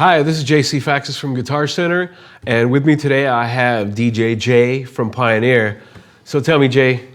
Hi, this is JC Faxis from Guitar Center, and with me today I have DJ Jay from Pioneer. So tell me, Jay,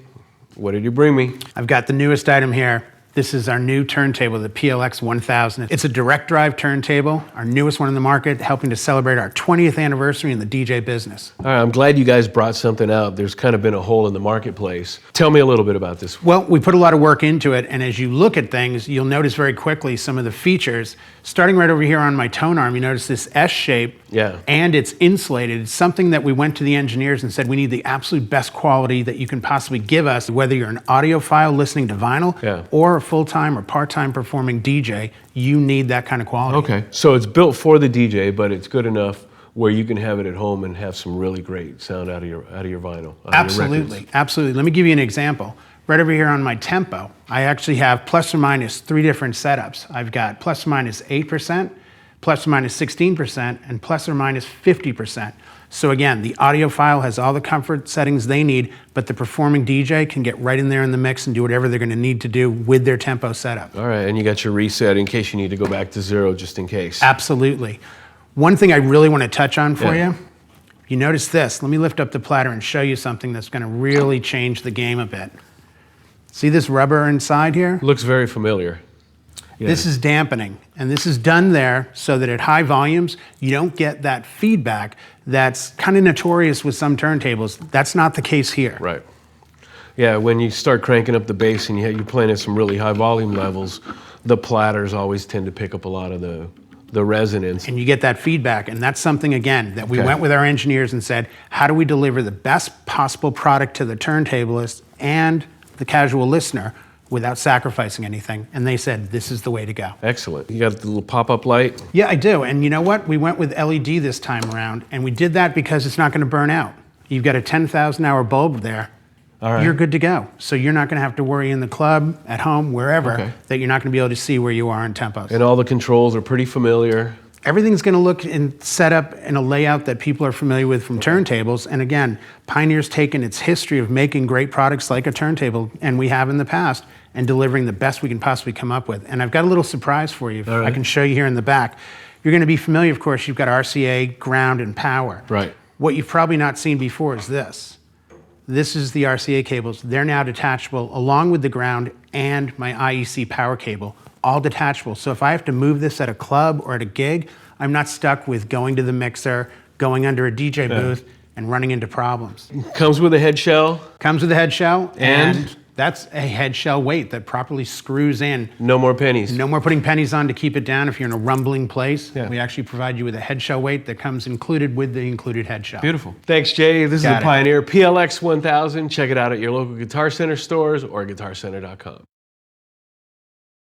what did you bring me? I've got the newest item here. This is our new turntable, the PLX-1000. It's a direct drive turntable, our newest one in the market, helping to celebrate our 20th anniversary in the DJ business. All right, I'm glad you guys brought something out. There's kind of been a hole in the marketplace. Tell me a little bit about this. Well, we put a lot of work into it, and as you look at things, you'll notice very quickly some of the features. Starting right over here on my tone arm, you notice this S shape, and it's insulated. It's something that we went to the engineers and said we need the absolute best quality that you can possibly give us, whether you're an audiophile listening to vinyl or a full-time or part-time performing DJ, you need that kind of quality. Okay, so it's built for the DJ, but it's good enough where you can have it at home and have some really great sound out of your vinyl. Absolutely, absolutely. Let me give you an example. Right over here on my tempo, I actually have plus or minus 3 different setups. I've got plus or minus 8%, plus or minus 16%, and plus or minus 50%. So again, the audiophile has all the comfort settings they need, but the performing DJ can get right in there in the mix and do whatever they're gonna need to do with their tempo setup. All right, and you got your reset in case you need to go back to 0 just in case. Absolutely. One thing I really wanna touch on for you, you notice this. Let me lift up the platter and show you something that's gonna really change the game a bit. See this rubber inside here? Looks very familiar. Yeah. This is dampening, and this is done there so that at high volumes, you don't get that feedback that's kind of notorious with some turntables. That's not the case here. Right. Yeah, when you start cranking up the bass and you're playing at some really high volume levels, the platters always tend to pick up a lot of the resonance. And you get that feedback, and that's something, again, that we went with our engineers and said, how do we deliver the best possible product to the turntablist and the casual listener without sacrificing anything? And they said, this is the way to go. Excellent. You got the little pop-up light? Yeah, I do. And you know what? We went with LED this time around, and we did that because it's not going to burn out. You've got a 10,000 hour bulb there. All right. You're good to go. So you're not going to have to worry in the club, at home, wherever, that you're not going to be able to see where you are in tempos. And all the controls are pretty familiar. Everything's going to look and set up in a layout that people are familiar with from turntables. And again, Pioneer's taken its history of making great products like a turntable, and we have in the past, and delivering the best we can possibly come up with. And I've got a little surprise for you. I can show you here in the back. You're going to be familiar, of course, you've got RCA, ground, and power. Right. What you've probably not seen before is this. This is the RCA cables. They're now detachable along with the ground and my IEC power cable. All detachable. So if I have to move this at a club or at a gig, I'm not stuck with going to the mixer, going under a DJ booth, and running into problems. Comes with a head shell. Comes with a head shell, and that's a head shell weight that properly screws in. No more pennies. No more putting pennies on to keep it down if you're in a rumbling place. We actually provide you with a head shell weight that comes included with the included head shell. Beautiful. Thanks, Jay. This is the Pioneer PLX-1000. Check it out at your local Guitar Center stores or guitarcenter.com.